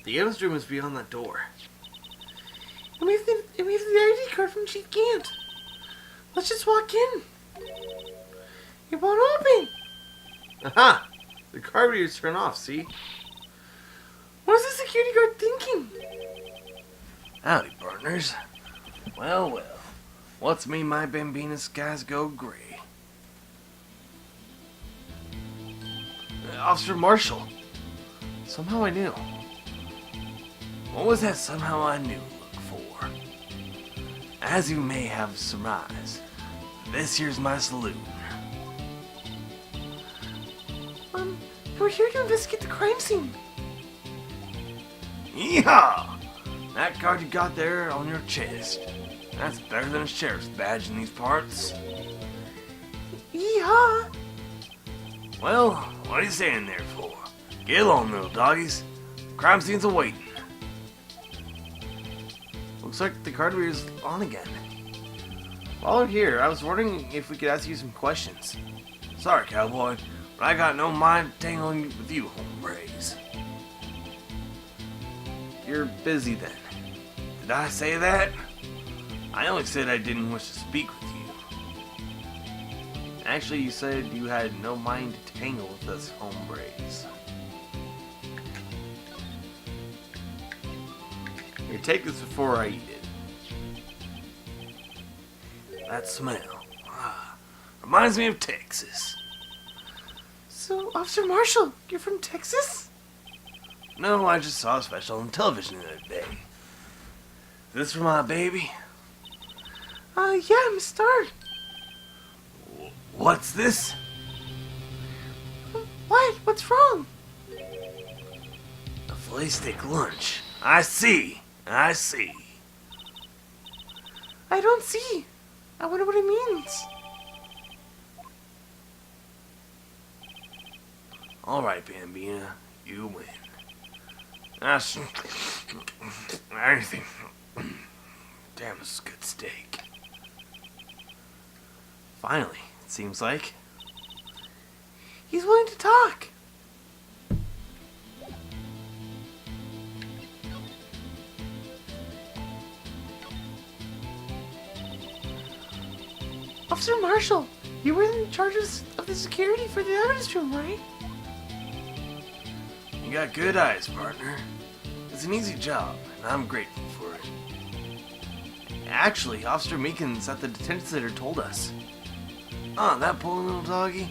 The evidence room is beyond that door. And we have the ID card from Chief Gant. Let's just walk in. It won't open. Aha! The card reader's turned off, see? What is the security guard thinking? Howdy, partners. Well, well. What's me my bambina skies go gray? Officer Marshall. Somehow I knew. What was that somehow I knew look for? As you may have surmised, this here's my saloon. We're here to investigate the crime scene. Yeehaw! That card you got there on your chest. That's better than a sheriff's badge in these parts. Yeehaw! Well, what are you standing there for? Get along, little doggies. Crime scene's awaiting. Looks like the card reader's on again. While we're here, I was wondering if we could ask you some questions. Sorry, cowboy, but I got no mind tangling with you, hombres. You're busy then. Did I say that? I only said I didn't wish to speak with you. Actually, you said you had no mind to tangle with us hombres. Here, take this before I eat it. That smell. Reminds me of Texas. So, Officer Marshall, you're from Texas? No, I just saw a special on television the other day. Is this for my baby? Yeah, Miss Starr. What's this? What? What's wrong? A filet steak lunch. I see. I don't see. I wonder what it means. Alright, Bambina. You win. That's anything. Damn, this is good steak. Finally, it seems like. He's willing to talk. Officer Marshall, you were in charge of the security for the evidence room, right? You got good eyes, partner. It's an easy job, and I'm grateful for it. Actually, Officer Meekins at the detention center told us. Oh, that poor little doggy?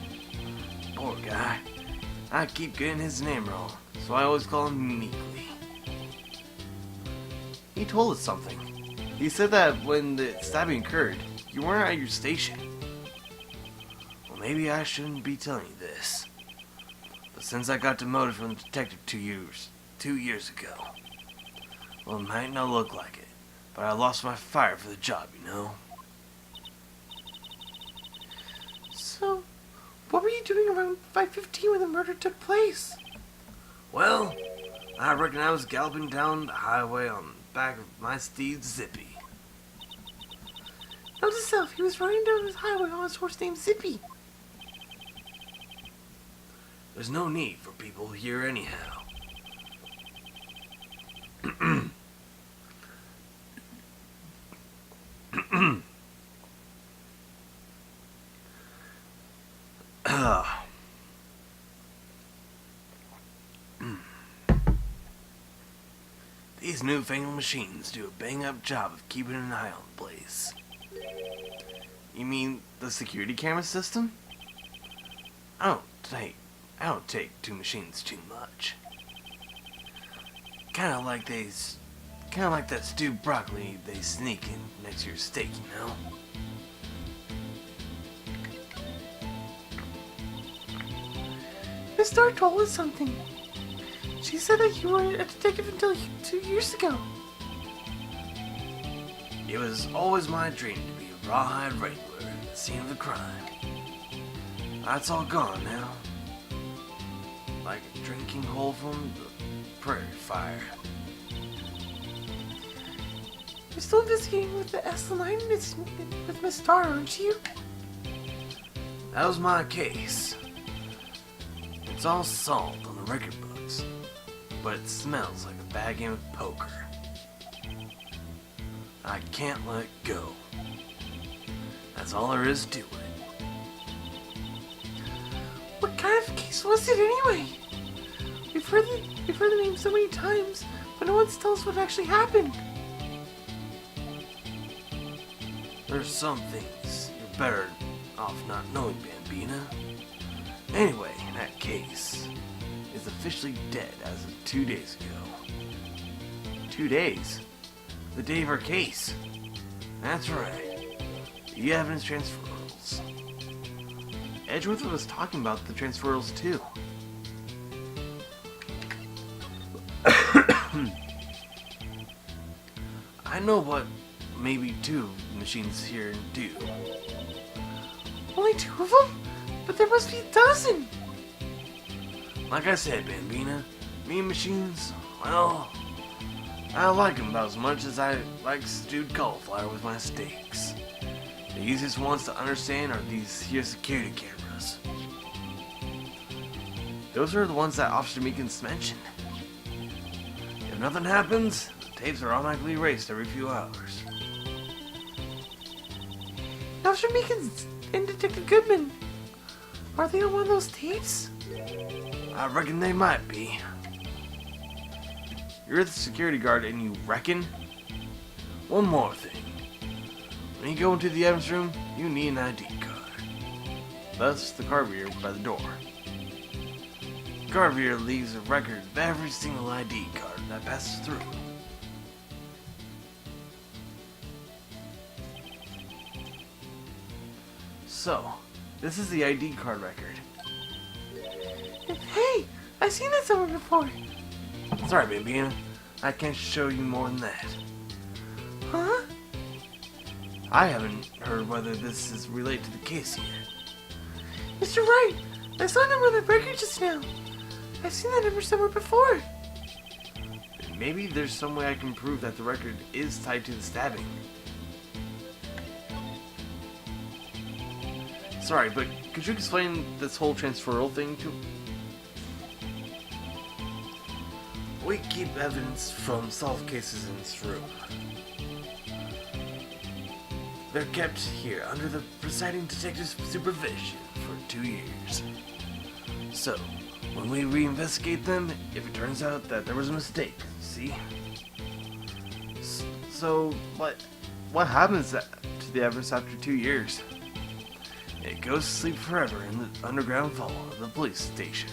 Poor guy. I keep getting his name wrong, so I always call him Meekly. He told us something. He said that when the stabbing occurred, you weren't at your station. Well, maybe I shouldn't be telling you this. But since I got demoted from the detective 2 years ago, well, it might not look like it, but I lost my fire for the job, you know? So, what were you doing around 5:15 when the murder took place? Well, I reckon I was galloping down the highway on the back of my steed Zippy. Note to self, he was riding down his highway on his horse named Zippy. There's no need for people here anyhow. These newfangled machines do a bang-up job of keeping an eye on the place. You mean the security camera system? I don't take two machines too much. Kinda like that stewed broccoli they sneak in next to your steak, you know? Miss Starr told us something. She said that you were a detective until 2 years ago. It was always my dream to be a rawhide wrangler at the scene of the crime. That's all gone now. Like a drinking hole from the prairie fire. You're still investigating with the S9 with Miss Starr, aren't you? That was my case. It's all solved on the record books. but it smells like a bad game of poker. I can't let it go. That's all there is to it. What kind of case was it anyway? We've heard the name so many times, but no one tells us what actually happened. There's some things you're better off not knowing, Bambina. Anyway, that case is officially dead as of 2 days ago. 2 days? The day of our case. That's right. The evidence transferals. Edgeworth was talking about the transferals too. I know what maybe 2 machines here do. Only 2 of them? But there must be a dozen. Like I said, Bambina, me and machines, well, I like them about as much as I like stewed cauliflower with my steaks. The easiest ones to understand are these here security cameras. Those are the ones that Officer Meekins mentioned. If nothing happens, the tapes are automatically erased every few hours. Officer Meekins and Detective Goodman, are they on one of those tapes? I reckon they might be. You're the security guard and you reckon? One more thing. When you go into the evidence room, you need an ID card. Thus, the card reader by the door. The card reader leaves a record of every single ID card that passes through. So, this is the ID card record. Hey, I've seen that somewhere before. Sorry, Bambina. I can't show you more than that. Huh? I haven't heard whether this is related to the case yet. Mr. Wright, I saw a number on the record just now. I've seen that number somewhere before. Maybe there's some way I can prove that the record is tied to the stabbing. Sorry, but could you explain this whole transferal thing to... We keep evidence from solved cases in this room. They're kept here under the presiding detective's supervision for 2 years. So, when we reinvestigate them, if it turns out that there was a mistake, see? So, what happens to the evidence after 2 years? It goes to sleep forever in the underground vault of the police station.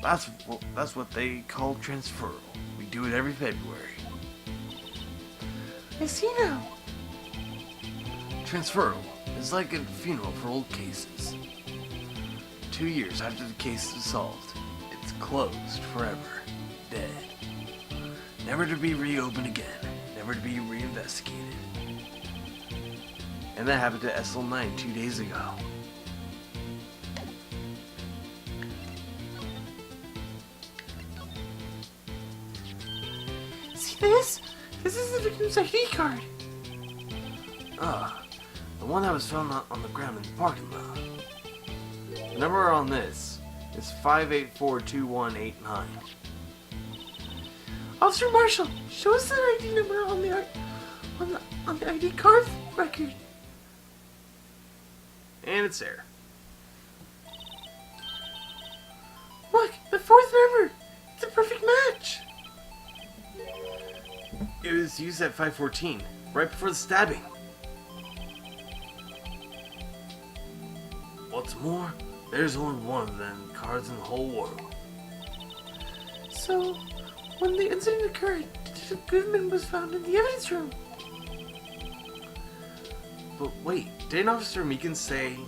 That's what they call transferal. We do it every February. I see now. Transferal is like a funeral for old cases. 2 years after the case is solved, it's closed forever, dead. Never to be reopened again, never to be reinvestigated. And that happened to SL9 2 days ago. See this? This is the victim's ID card. Ah, the one that was found on the ground in the parking lot. The number on this is 5842189. Officer Marshall, show us the ID number on the ID card record. And it's there. Look, the 4th number. It's a perfect match. It was used at 514, right before the stabbing. What's more, there's only one of them cards in the whole world. So, when the incident occurred, Detective Goodman was found in the evidence room. But wait, didn't Officer Meekins say...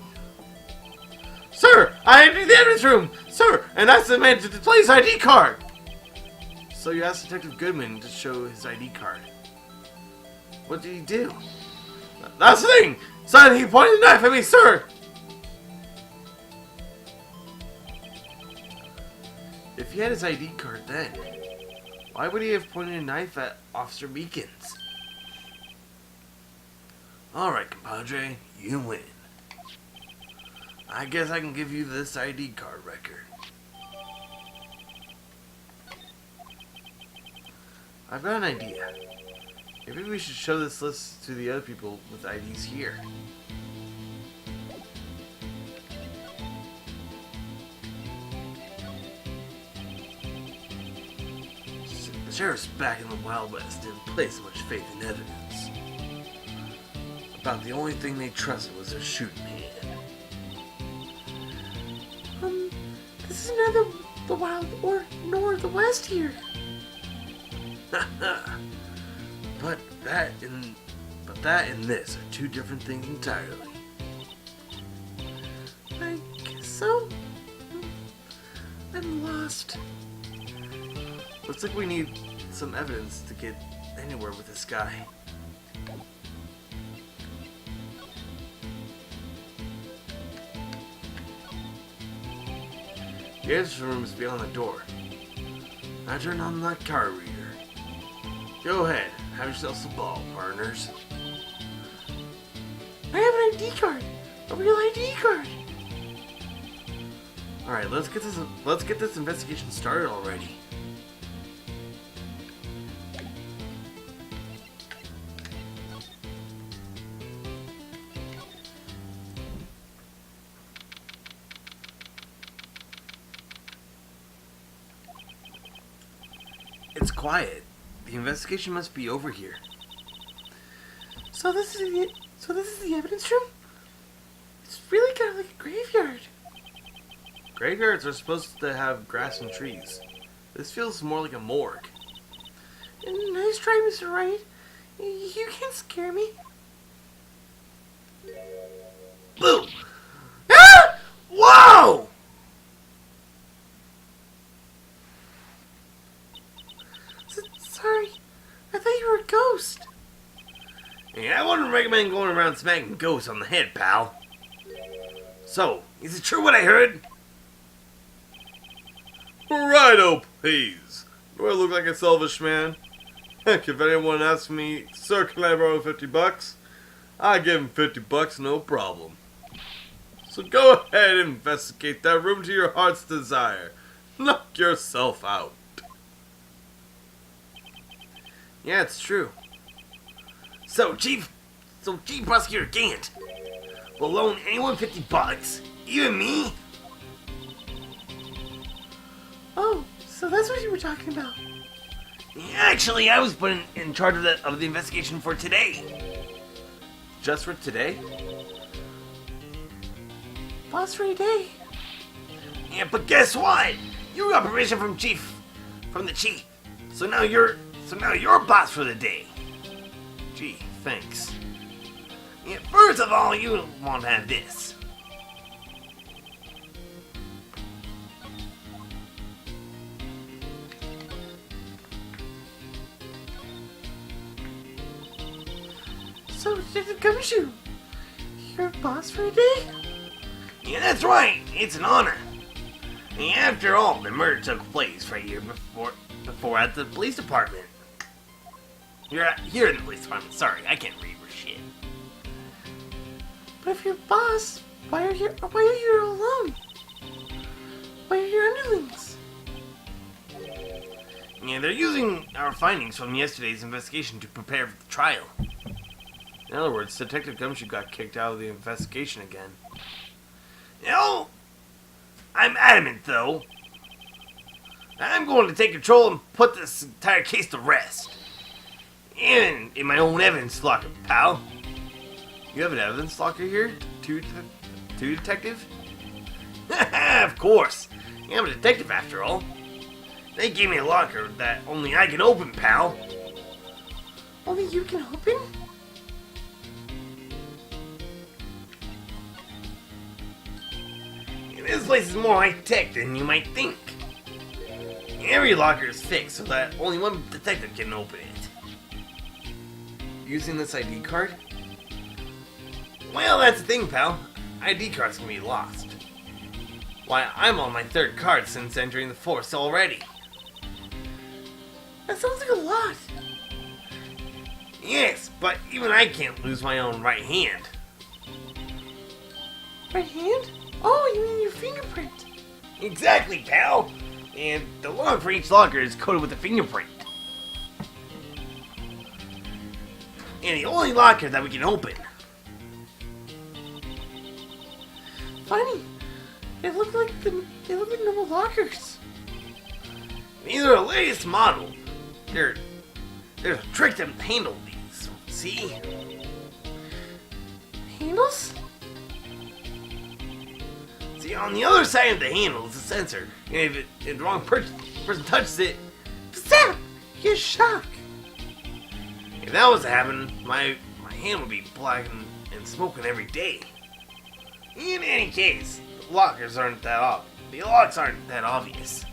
Sir, I entered the evidence room! Sir, and that's the man to display his ID card! So you asked Detective Goodman to show his ID card. What did he do? That's the thing! Son, he pointed a knife at me, sir! If he had his ID card then, why would he have pointed a knife at Officer Meekins? Alright, compadre, you win. I guess I can give you this ID card record. I've got an idea. Maybe we should show this list to the other people with IDs here. The sheriff's back in the Wild West didn't place much faith in evidence. About the only thing they trusted was their shooting hand. This is neither the Wild nor the West here. But that and this are two different things entirely. I guess so. I'm lost. Looks like we need some evidence to get anywhere with this guy. The answer room is beyond the door. I turn on that card reader. Go ahead, have yourselves a ball, partners. I have an ID card. A real ID card. Alright, let's get this investigation started already. It's quiet. The investigation must be over here. So this is the evidence room? It's really kind of like a graveyard. Graveyards are supposed to have grass and trees. This feels more like a morgue. Nice try, Mr. Wright. You can't scare me. Boom! Ah! Whoa! Sorry, I thought you were a ghost. Yeah, I wouldn't recommend going around smacking ghosts on the head, pal. So, is it true what I heard? Righto, please. Do I look like a selfish man? Heck, if anyone asks me, sir, can I borrow $50? I give him $50, no problem. So go ahead and investigate that room to your heart's desire. Knock yourself out. Yeah, it's true. So Chief Prosecutor Gant will loan anyone $50, even me? Oh, so that's what you were talking about. Actually, I was put in charge of the investigation for today. Just for today? Boss for a day. Yeah, but guess what? You got permission from the chief. So now you're boss for the day. Gee, thanks. Yeah, first of all, you want to have this. So, Detective Gumshoe, you're boss for a day? Yeah, that's right. It's an honor. And after all, the murder took place right here before at the police department. You're here in the police department. Sorry, I can't read for shit. But if you're boss, why are you alone? Why are your underlings? Yeah, they're using our findings from yesterday's investigation to prepare for the trial. In other words, Detective Gumshoe got kicked out of the investigation again. You know, I'm adamant, though. I'm going to take control and put this entire case to rest. Even in my own evidence locker, pal. You have an evidence locker here? Two detective? Of course. I'm a detective after all. They gave me a locker that only I can open, pal. Only you can open? This place is more high-tech than you might think. Every locker is fixed so that only one detective can open it. Using this ID card? Well, that's the thing, pal. ID cards can be lost. Why, I'm on my third card since entering the force already. That sounds like a lot. Yes, but even I can't lose my own right hand. Right hand? Oh, you mean your fingerprint? Exactly, pal. And the log for each locker is coded with a fingerprint. and the only locker that we can open. Funny. They look like normal lockers. These are the latest model. There's a trick to handle these. See? Handles? See, on the other side of the handle is a sensor, and if the wrong person touches it, Zap! You get shock. if that was to happen, my hand would be black and smoking every day. In any case, the locks aren't that obvious.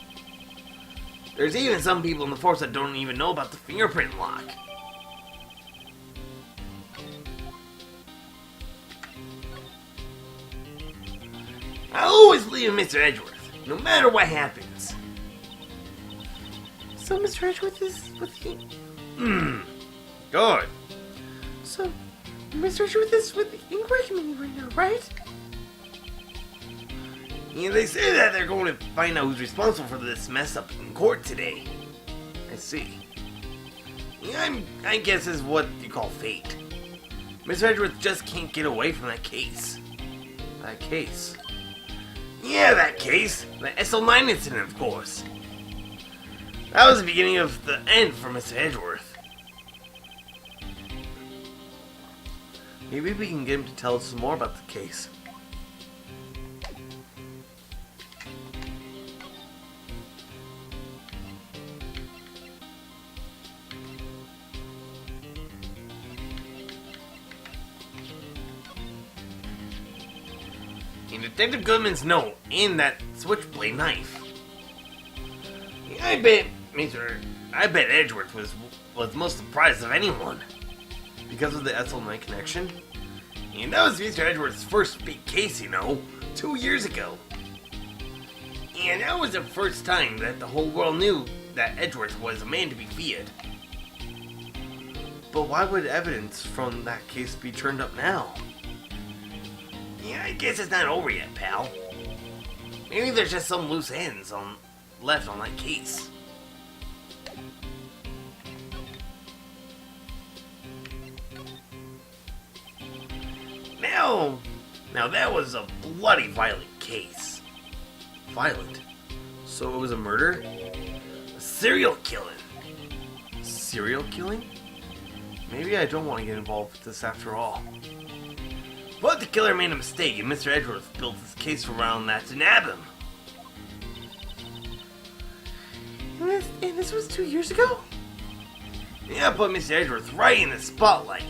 There's even some people in the force that don't even know about the fingerprint lock. I always believe in Mr. Edgeworth, no matter what happens. So Mr. Edgeworth is with the... Good. So Mr. Edgeworth is with the inquiry committee right now, right? Yeah, they say that they're going to find out who's responsible for this mess up in court today. I see. Yeah, I guess is what you call fate. Mr. Edgeworth just can't get away from that case. That case. Yeah, that case. The SL9 incident, of course. That was the beginning of the end for Mr. Edgeworth. Maybe we can get him to tell us some more about the case. In Detective Goodman's note and that switchblade knife. I bet Edgeworth was most surprised of anyone because of the SL9 connection. And that was Mr. Edgeworth's first big case, 2 years ago. And that was the first time that the whole world knew that Edgeworth was a man to be feared. But why would evidence from that case be turned up now? Yeah, I guess it's not over yet, pal. Maybe there's just some loose ends left on that case. Now that was a bloody violent case. Violent? So it was a murder? A serial killing. Serial killing? Maybe I don't want to get involved with this after all. But the killer made a mistake, and Mr. Edgeworth built his case around that to nab him. And this was 2 years ago? Yeah, put Mr. Edgeworth right in the spotlight.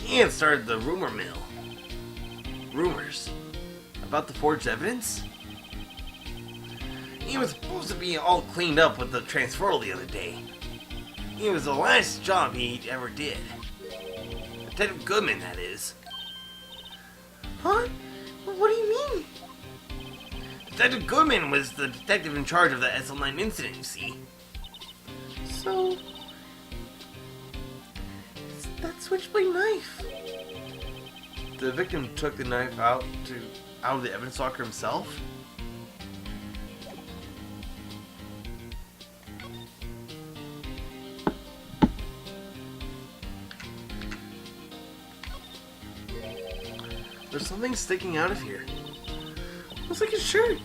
And started the rumor mill. Rumors? About the forged evidence? He was supposed to be all cleaned up with the transferal the other day. It was the last job he ever did. Detective Goodman, that is. Huh? What do you mean? Detective Goodman was the detective in charge of the SL9 incident, you see. So... it's that switchblade knife. The victim took the knife out of the evidence locker himself? There's something sticking out of here. Looks like a shirt.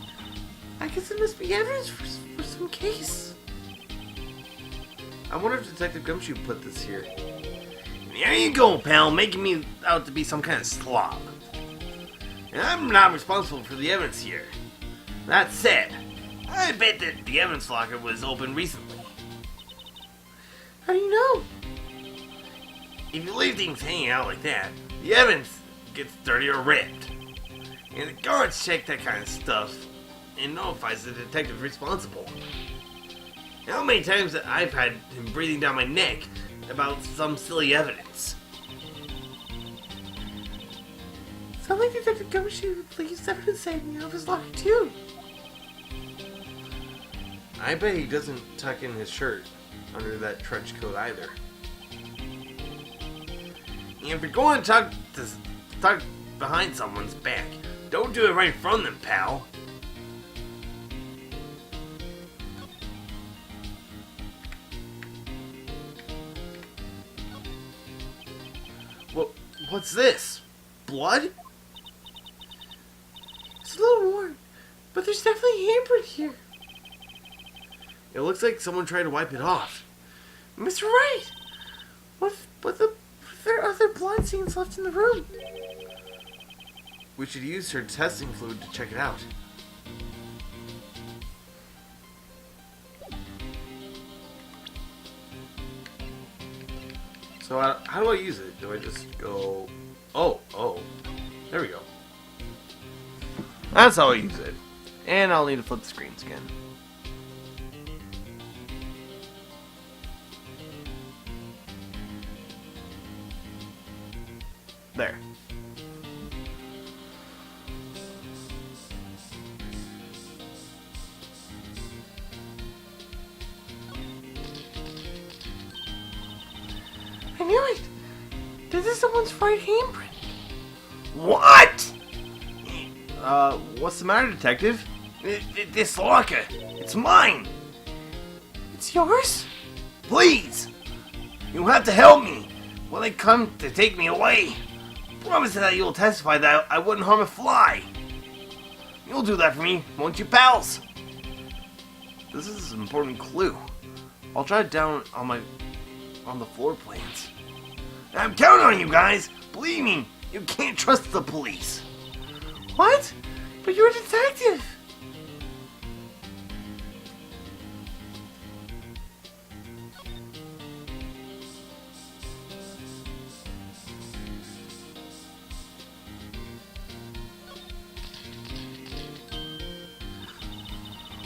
I guess it must be evidence for some case. I wonder if Detective Gumshoe put this here. There you go, pal, making me out to be some kind of slob. And I'm not responsible for the evidence here. That said, I bet that the evidence locker was opened recently. How do you know? If you leave things hanging out like that, the evidence gets dirty or ripped. And the guards check that kind of stuff and notifies the detective responsible. How many times that I've had him breathing down my neck about some silly evidence? Sounds like Detective Gumshoe leaves evidence hanging out of his locker too. I bet he doesn't tuck in his shirt under that trench coat either. And if you're going to talk behind someone's back, don't do it right in front of them, pal. What's this? Blood? It's a little worn, but there's definitely a handprint here. It looks like someone tried to wipe it off. Mr. Wright, what if there are other blood stains left in the room? We should use her testing fluid to check it out. So how do I use it? Do I just go... Oh. There we go. That's how I use it. And I'll need to flip the screens again. There. I knew it! This is someone's right handprint. What? What's the matter, Detective? This locker. It's mine. It's yours? Please. You have to help me when they come to take me away. Promise that you'll testify that I wouldn't harm a fly. You'll do that for me, won't you, pals? This is an important clue. I'll try it down on the floor plans. I'm counting on you guys. Believe me, you can't trust the police. What? But you're a detective!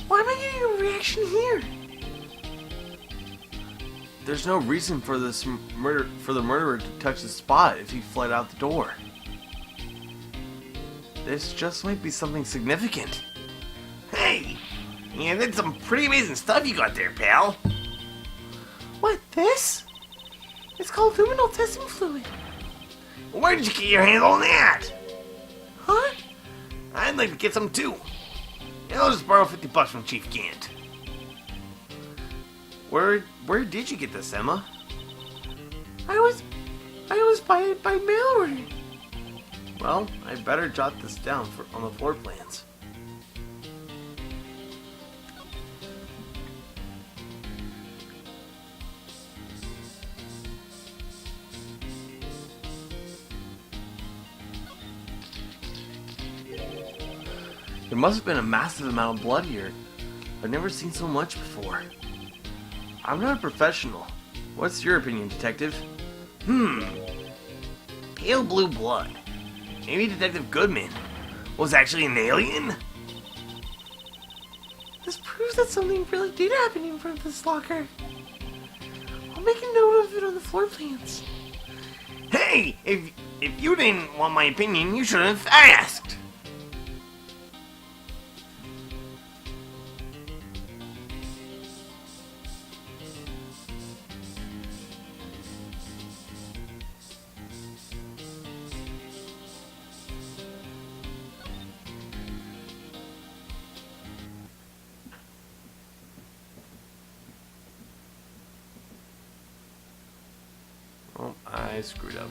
Why am I getting a reaction here? There's no reason for the murderer to touch the spot if he fled out the door. This just might be something significant. Hey! Yeah, that's some pretty amazing stuff you got there, pal. What, this? It's called luminal testing fluid. Where did you get your hands on that? Huh? I'd like to get some too. I'll just borrow $50 from Chief Gant. Where did you get this, Emma? I was by mail order. Well, I better jot this down on the floor plans. There must have been a massive amount of blood here. I've never seen so much before. I'm not a professional. What's your opinion, Detective? Pale blue blood. Maybe Detective Goodman was actually an alien? This proves that something really did happen in front of this locker. I'll make a note of it on the floor plans. Hey! If you didn't want my opinion, you should have asked! Oh, I screwed up.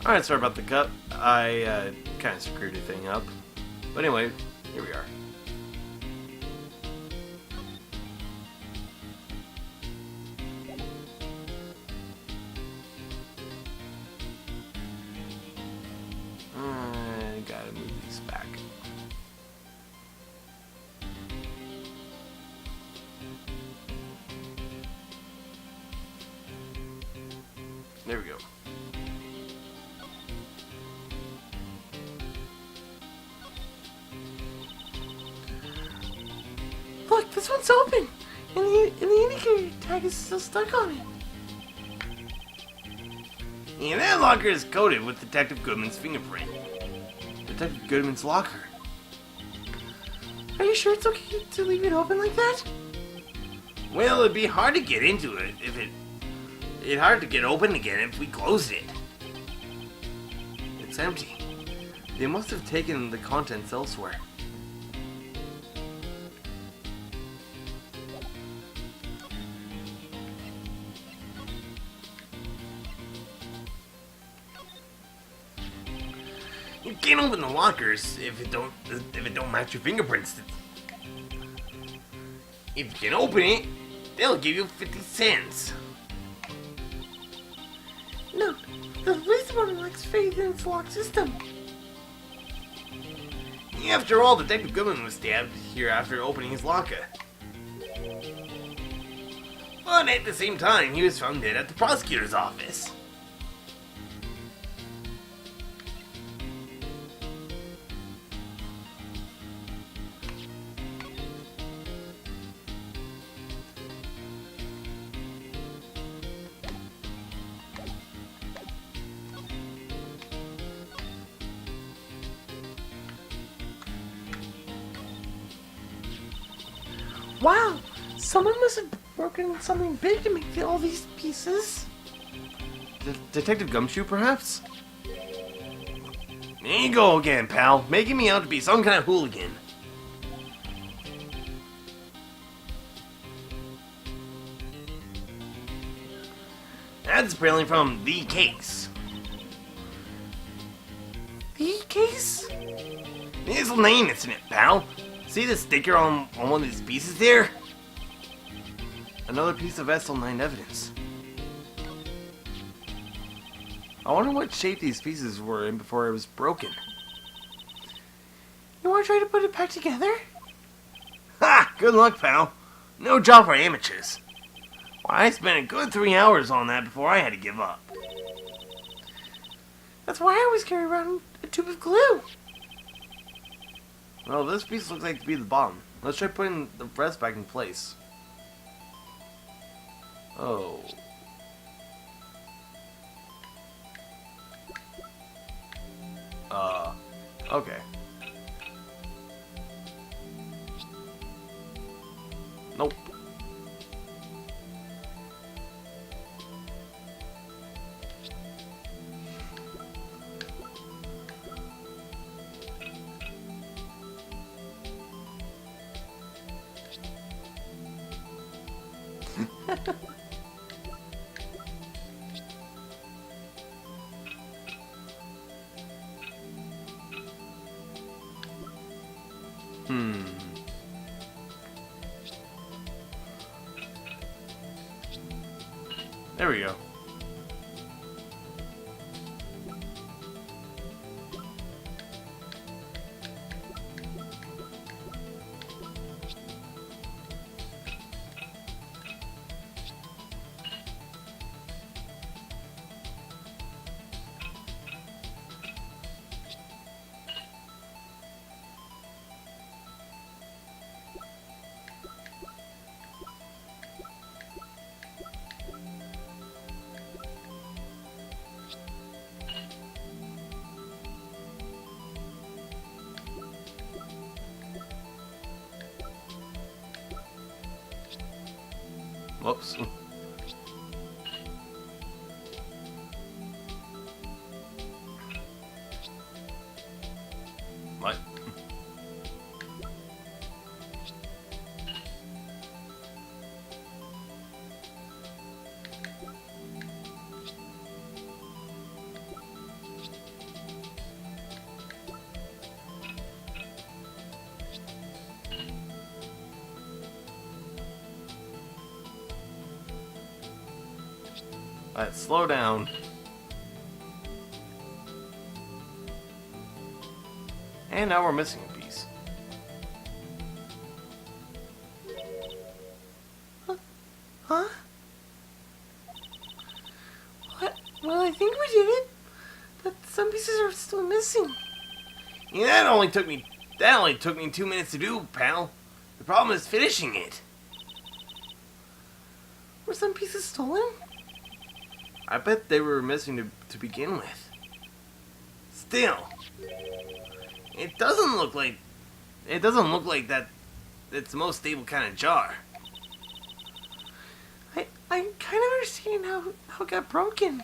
Alright, sorry about the cut. I kind of screwed the thing up. But anyway, here we are. I gotta move these back. There we go. Look, this one's open, and the indicator tag is still stuck on it. And that locker is coated with Detective Goodman's fingerprint. Detective Goodman's locker. Are you sure it's okay to leave it open like that? Well, it'd be hard to get into it if it's hard to get open again if we closed it. It's empty. They must have taken the contents elsewhere. You can't open the lockers if it don't match your fingerprints. If you can open it, they'll give you 50 cents. No, the police department lacks faith in its lock system. After all, Detective Goodman was stabbed here after opening his locker. But at the same time, he was found dead at the prosecutor's office. Wow, someone must have broken something big to make all these pieces. Detective Gumshoe, perhaps? There you go again, pal. Making me out to be some kind of hooligan. That's apparently from The Case. The case? There's a name that's in it, pal. See the sticker on one of these pieces there? Another piece of SL9 evidence. I wonder what shape these pieces were in before it was broken. You want to try to put it back together? Ha! Good luck, pal. No job for amateurs. Why, I spent a good 3 hours on that before I had to give up. That's why I always carry around a tube of glue. Well, this piece looks like to be the bottom. Let's try putting the rest back in place. Oh. Okay. Nope. There we go. Whoops. What? Let's slow down. And now we're missing a piece. Huh? What? Well, I think we did it, but some pieces are still missing. Yeah, that only took me 2 minutes to do, pal. The problem is finishing it. Were some pieces stolen? I bet they were missing to begin with. Still, it doesn't look like that. It's the most stable kind of jar. I kind of understand how it got broken.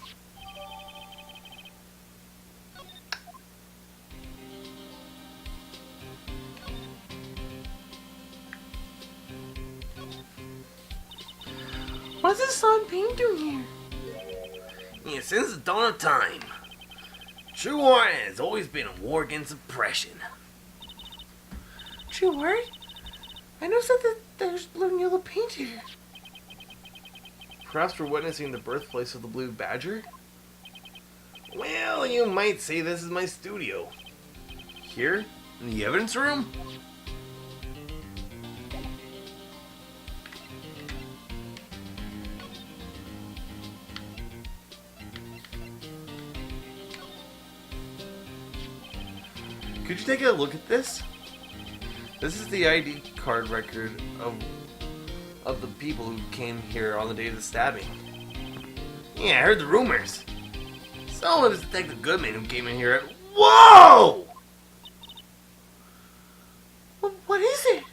What's this Son Payne doing here? Yeah, since the dawn of time, true art has always been a war against oppression. True art? I noticed that there's blue and yellow paint here. Perhaps we're witnessing the birthplace of the Blue Badger? Well, you might say this is my studio. Here, in the evidence room? Could you take a look at this? This is the ID card record of the people who came here on the day of the stabbing. Yeah, I heard the rumors. So it was Detective Goodman who came in here at... Whoa! What is it?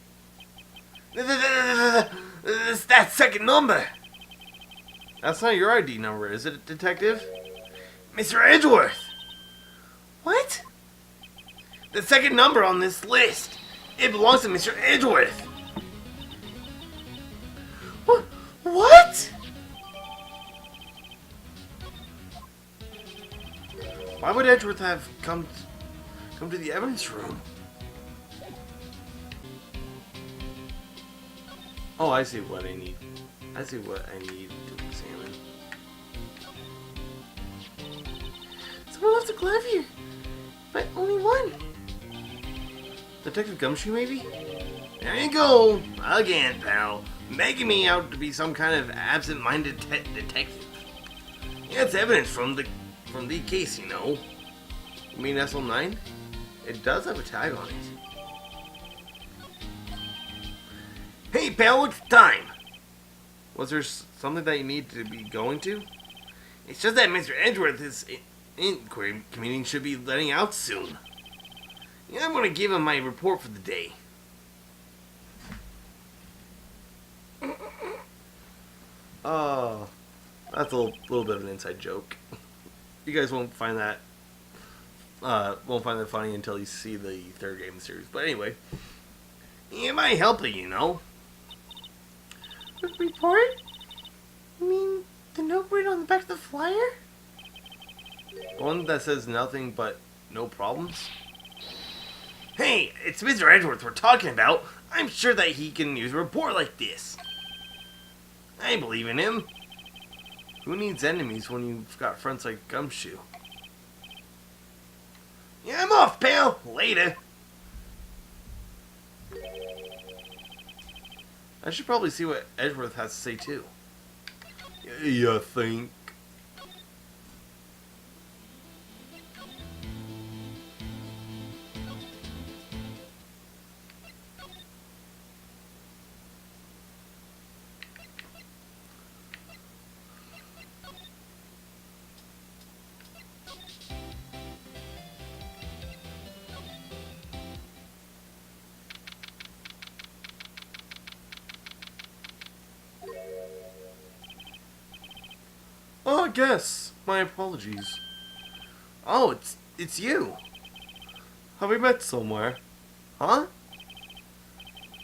It's that second number. That's not your ID number, is it, Detective? Mr. Edgeworth! What? The second number on this list. It belongs to Mr. Edgeworth. What? Why would Edgeworth have come to the evidence room? Oh, I see what I need. I see what I need to examine. Someone left a glove here, but only one. Detective Gumshoe, maybe? There you go! Again, pal. Making me out to be some kind of absent-minded detective. Yeah, it's evidence from the case, you know. You mean SL9? It does have a tag on it. Hey, pal, what's the time? Was there something that you need to be going to? It's just that Mr. Edgeworth's inquiry committee should be letting out soon. Yeah, I'm going to give him my report for the day. Oh, that's a little bit of an inside joke. You guys won't find that funny until you see the third game of the series. But anyway, it might help you, you know. Report? You mean the note written on the back of the flyer? One that says nothing but no problems. Hey, it's Mr. Edgeworth we're talking about. I'm sure that he can use a report like this. I believe in him. Who needs enemies when you've got friends like Gumshoe? Yeah, I'm off, pal. Later. I should probably see what Edgeworth has to say, too. You think? Oh, I guess. My apologies. Oh, it's you. Have we met somewhere? Huh?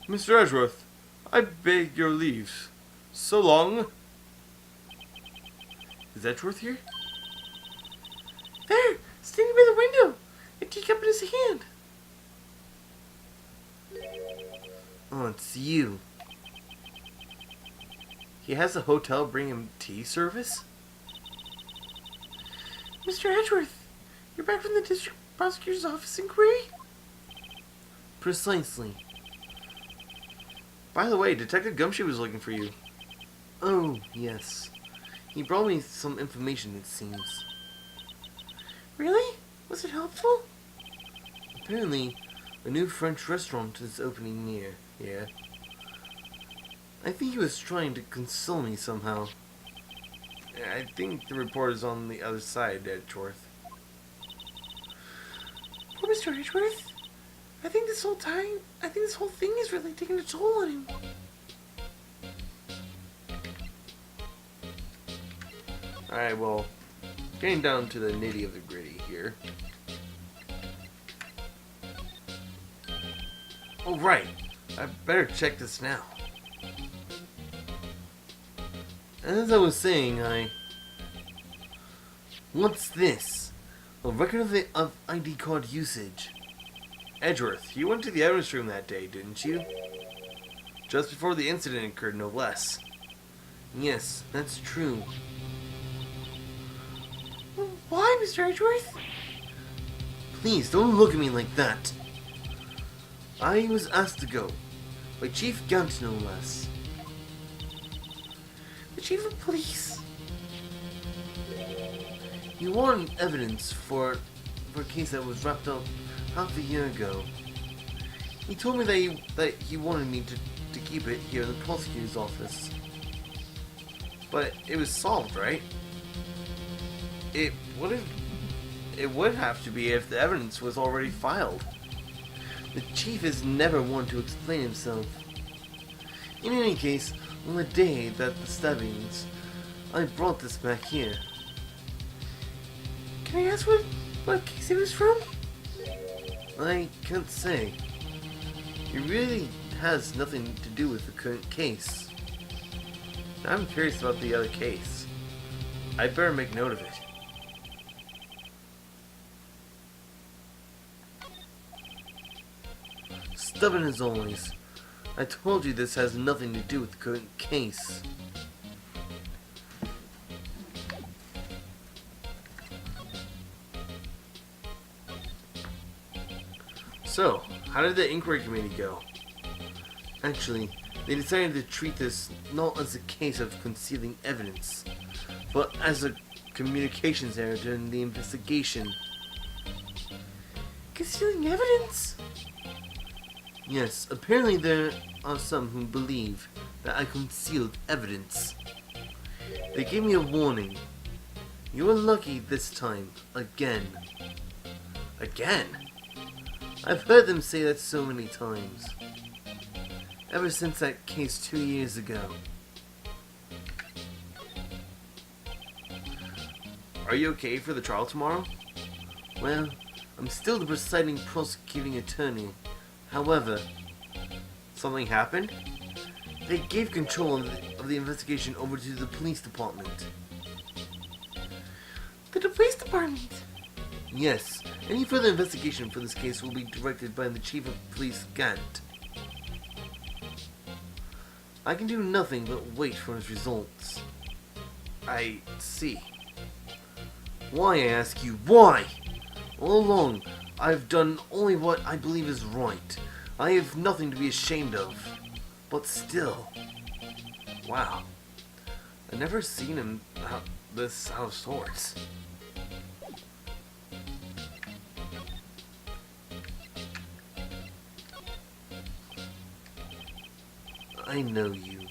Mr. Edgeworth, I beg your leave. So long. Is Edgeworth here? There, standing by the window, a teacup in his hand. Oh, it's you. He has a hotel bring him tea service? Mr. Edgeworth, you're back from the district prosecutor's office inquiry? Precisely. By the way, Detective Gumshoe was looking for you. Oh, yes. He brought me some information, it seems. Really? Was it helpful? Apparently, a new French restaurant is opening near here. I think he was trying to console me somehow. I think the report is on the other side, Edgeworth. Poor Mr. Edgeworth. I think this whole thing is really taking a toll on him. Alright, well, getting down to the nitty of the gritty here. Oh, right. I better check this now. As I was saying, What's this? A record of ID card usage. Edgeworth, you went to the evidence room that day, didn't you? Just before the incident occurred, no less. Yes, that's true. Why, Mr. Edgeworth? Please, don't look at me like that. I was asked to go. By Chief Gant, no less. The chief of police? You wanted evidence for a case that was wrapped up half a year ago. He told me that he wanted me to keep it here in the prosecutor's office. But it was solved, right? It would have to be if the evidence was already filed. The chief is never one to explain himself. In any case, on the day that the stabbings, I brought this back here. Can I ask what case it was from? I can't say. It really has nothing to do with the current case. I'm curious about the other case. I'd better make note of it. Stubborn as always. I told you this has nothing to do with the current case. So, how did the inquiry committee go? Actually, they decided to treat this not as a case of concealing evidence, but as a communications error during the investigation. Concealing evidence? Yes, apparently there are some who believe that I concealed evidence. They gave me a warning. You were lucky this time, again. Again? I've heard them say that so many times. Ever since that case 2 years ago. Are you okay for the trial tomorrow? Well, I'm still the presiding prosecuting attorney. However, Something happened? they gave control of the investigation over to the police department. The police department? Yes, any further investigation for this case will be directed by the Chief of Police Gant. I can do nothing but wait for his results. I see. Why, I ask you, why? All along, I've done only what I believe is right. I have nothing to be ashamed of. But still, Wow. I've never seen him this out of sorts. I know you.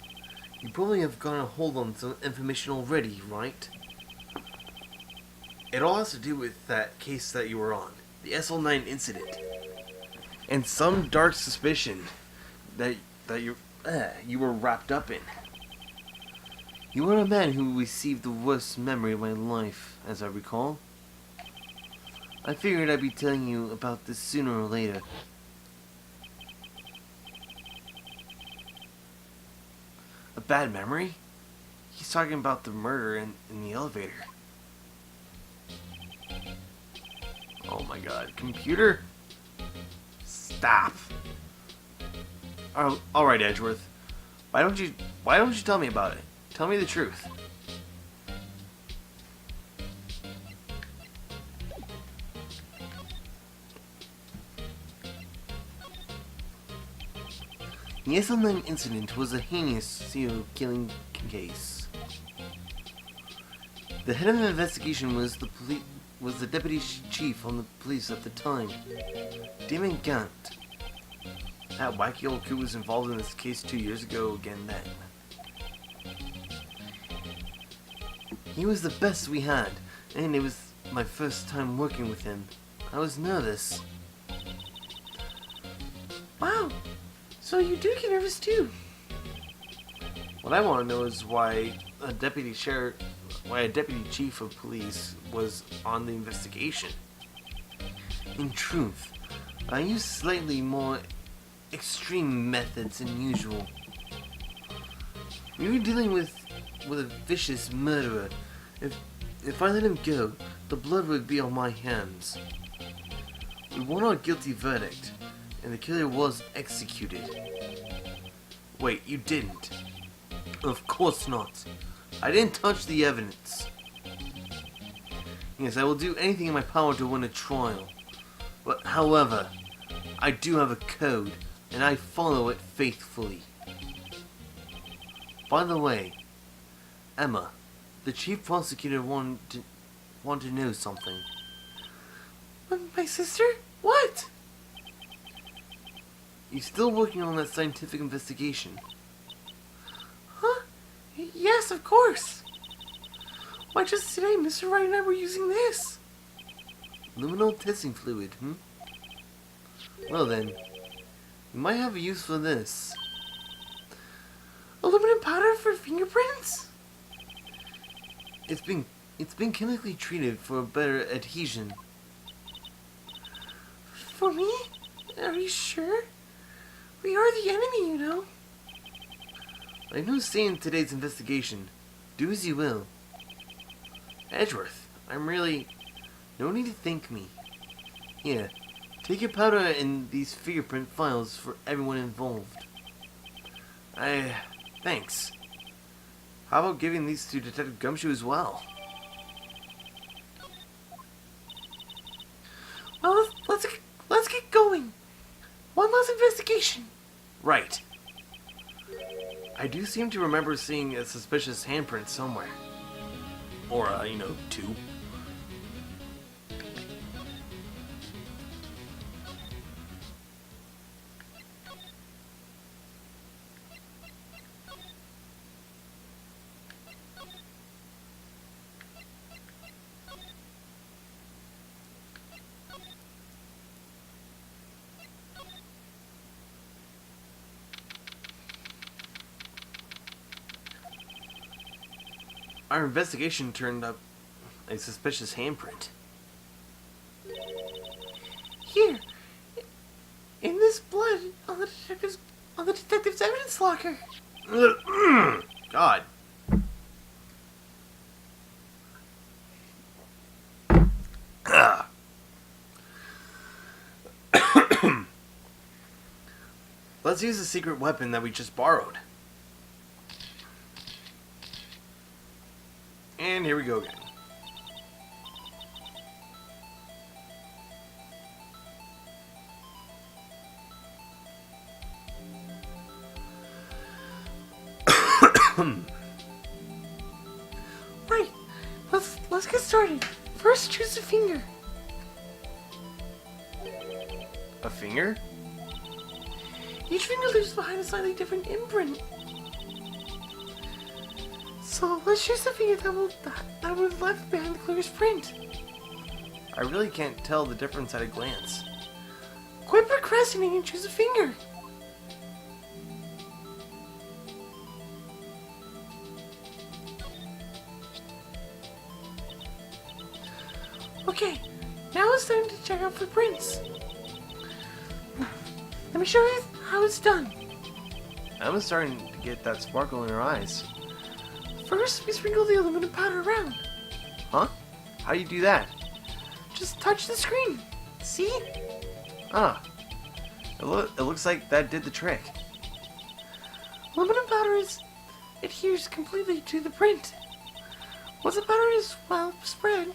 You probably have gotten a hold on some information already, right? It all has to do with that case that you were on, the SL9 incident, and some dark suspicion that you were wrapped up in. You are a man who received the worst memory of my life, as I recall. I figured I'd be telling you about this sooner or later. A bad memory? He's talking about the murder in the elevator. Oh my god, computer? Stop. Alright, Edgeworth. Why don't you tell me about it? Tell me the truth. The SL9 incident was a heinous serial killing case. The head of the investigation was the deputy chief on the police at the time, Damon Gant. That wacky old coot was involved in this case 2 years ago again then. He was the best we had, and it was my first time working with him. I was nervous. Wow. So you do get nervous too. What I want to know is why a deputy chief of police was on the investigation. In truth, I used slightly more extreme methods than usual. We were dealing with with a vicious murderer. If I let him go, the blood would be on my hands. We won our guilty verdict, and the killer was executed. Wait, you didn't? Of course not. I didn't touch the evidence. Yes, I will do anything in my power to win a trial. But however, I do have a code, and I follow it faithfully. By the way, Emma, the chief prosecutor wanted to know something. My sister? What? You still working on that scientific investigation? Huh? Yes, of course. Why, just today, Mr. Wright and I were using this. Luminol testing fluid, Well then, you might have a use for this. Aluminum powder for fingerprints? It's been chemically treated for a better adhesion. For me? Are you sure? We are the enemy, you know. I've no say in today's investigation. Do as you will. Edgeworth, no need to thank me. Here, take your powder and these fingerprint files for everyone involved. Thanks. How about giving these to Detective Gumshoe as well? Well, let's get going. One last investigation. Right. I do seem to remember seeing a suspicious handprint somewhere. Or, two. Our investigation turned up a suspicious handprint. Here, in this blood on the detective's evidence locker. God. Let's use the secret weapon that we just borrowed. And here we go again. Right. Let's get started. First, choose a finger. A finger? Each finger leaves behind a slightly different imprint. So let's choose the finger that was left behind the clearest print. I really can't tell the difference at a glance. Quit procrastinating and choose a finger. Okay, now it's time to check out for prints. Let me show you how it's done. Emma's starting to get that sparkle in her eyes. First, we sprinkle the aluminum powder around. Huh? How do you do that? Just touch the screen. See? Ah. It looks like that did the trick. Aluminum powder adheres completely to the print. Once the powder is well spread,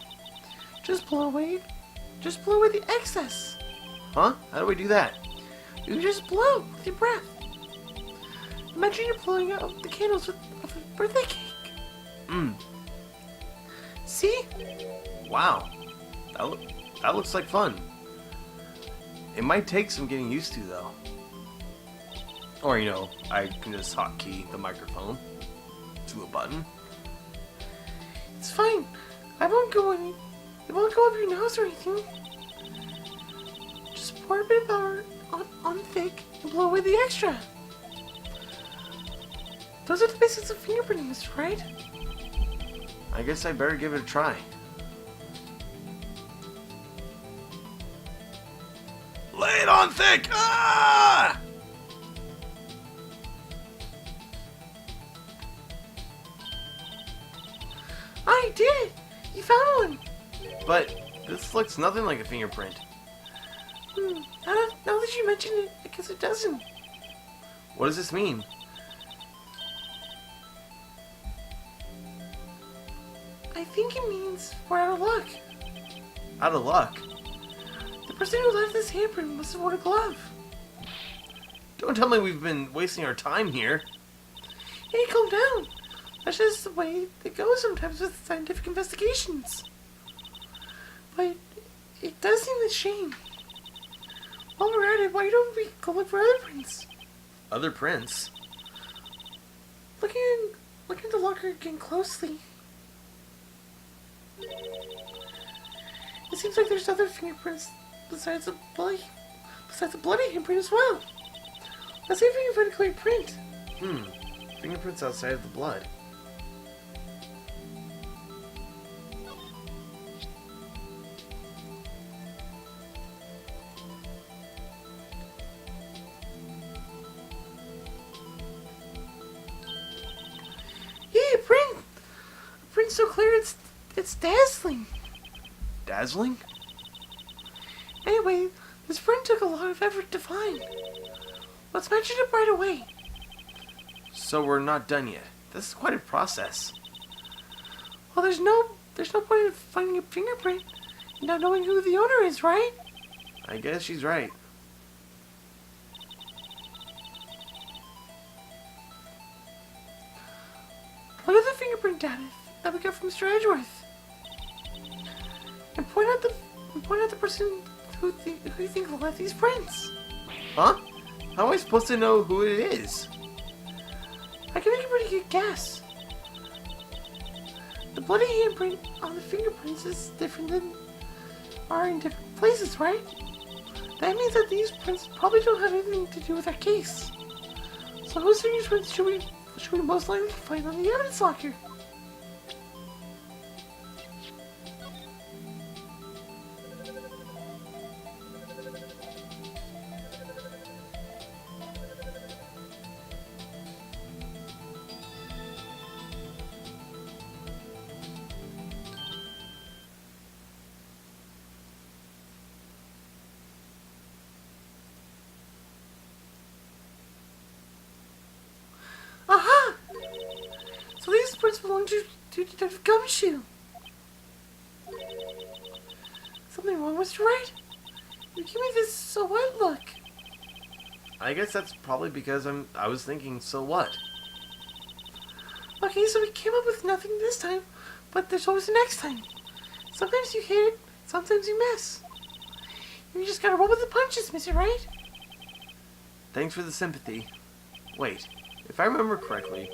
just blow away the excess. Huh? How do we do that? You just blow with your breath. Imagine you're blowing out the candles of a birthday cake. See? Wow. That looks like fun. It might take some getting used to, though. Or, I can just hotkey the microphone to a button. It's fine. It won't go up your nose or anything. Just pour a bit of powder on thick and blow away the extra. Those are the basics of fingerprinting, Mr. Wright. I guess I better give it a try. Lay it on thick! Ah! But this looks nothing like a fingerprint. Now that you mention it, I guess it doesn't. What does this mean? I think it means we're out of luck. Out of luck? The person who left this handprint must have worn a glove. Don't tell me we've been wasting our time here. Hey, calm down. That's just the way it goes sometimes with scientific investigations. But it does seem a shame. While we're at it, why don't we go look for other prints? Other prints? Looking at the locker again closely. It seems like there's other fingerprints besides the bloody handprint as well. Let's see if we can find a clear print. Fingerprints outside of the blood. Yeah, a print! A print so clear it's dazzling. Dazzling? Anyway, this print took a lot of effort to find. Let's mention it right away. So we're not done yet. This is quite a process. Well, there's no point in finding a fingerprint and not knowing who the owner is, right? I guess she's right. Look at the fingerprint data that we got from Mr. Edgeworth, and point out the person who you think left these prints. Huh? How am I supposed to know who it is? I can make a pretty good guess. The bloody handprint on the fingerprints is different than are in different places, right? That means that these prints probably don't have anything to do with our case. So whose fingerprints should we most likely find on the evidence locker? Aha! So these prints belong to Detective Gumshoe. Something wrong, Mr. Wright? You give me this so what look. I guess that's probably because I was thinking, so what? Okay, so we came up with nothing this time, but there's always the next time. Sometimes you hit it, sometimes you miss. You just gotta roll with the punches, Mr. Wright. Thanks for the sympathy. Wait, if I remember correctly,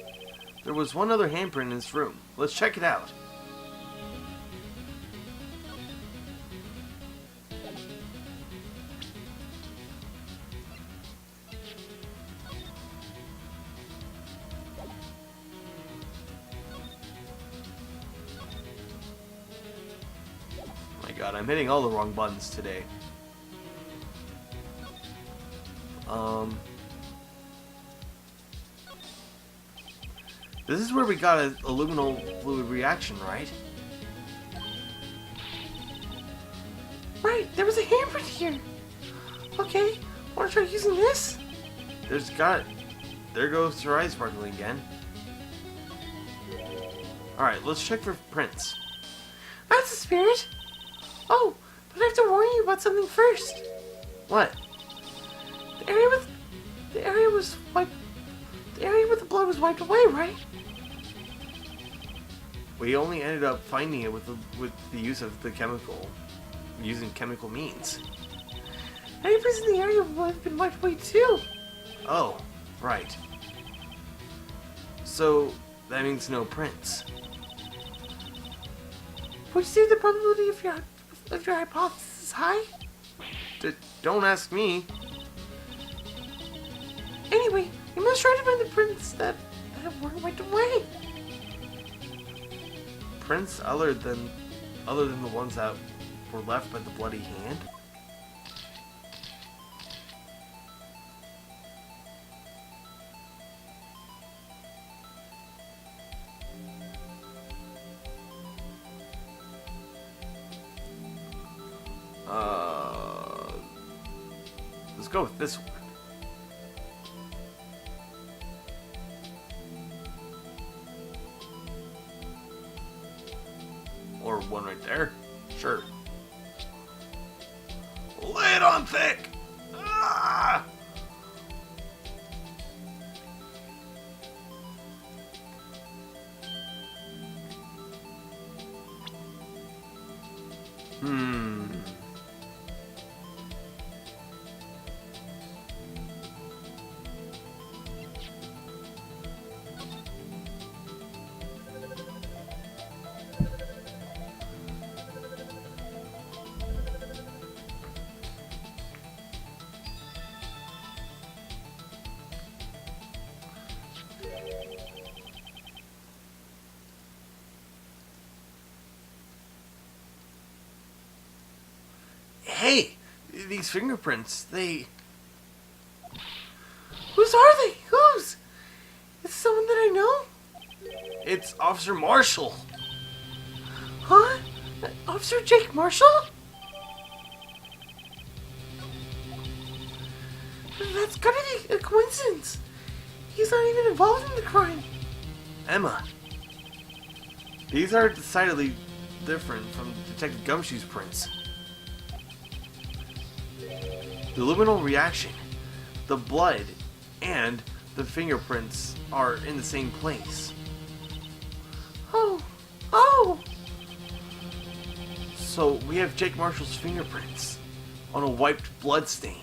there was one other handprint in this room. Let's check it out. My god, I'm hitting all the wrong buttons today. This is where we got a luminal fluid reaction, right? Right, there was a handprint here. Okay, wanna try using this? There goes her eyes sparkling again. Alright, let's check for prints. That's the spirit. Oh, but I have to warn you about something first. What? The area with the blood was wiped away, right? We only ended up finding it with the use of using chemical means. Any place in the area would have been wiped away too. Oh, right. So, that means no prints. Would you say the probability of your hypothesis is high? Don't ask me. Anyway, we must try to find the prints that weren't wiped away. Prints other than the ones that were left by the bloody hand? go with this one. Or one right there. Sure. Lay it on thick! Ah! Hey, these fingerprints, they... Whose are they? Whose? It's someone that I know? It's Officer Marshall. Huh? Officer Jake Marshall? That's gotta be a coincidence. He's not even involved in the crime. Emma. These are decidedly different from Detective Gumshoe's prints. The luminal reaction, the blood, and the fingerprints are in the same place. Oh! So we have Jake Marshall's fingerprints on a wiped blood stain.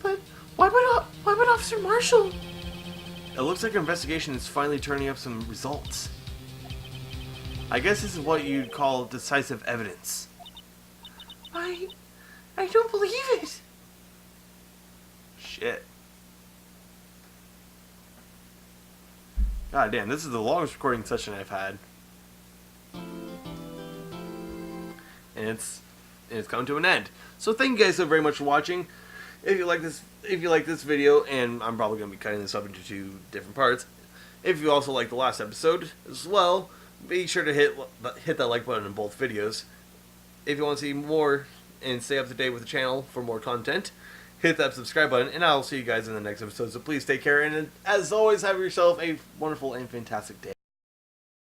But why would Officer Marshall? It looks like our investigation is finally turning up some results. I guess this is what you'd call decisive evidence. I don't believe it. Shit. God damn, this is the longest recording session I've had. And it's come to an end. So thank you guys so very much for watching. If you like this video, and I'm probably gonna be cutting this up into 2 different parts. If you also like the last episode as well, be sure to hit that like button in both videos. If you want to see more and stay up to date with the channel for more content, hit that subscribe button, and I'll see you guys in the next episode. So please take care, and as always, have yourself a wonderful and fantastic day.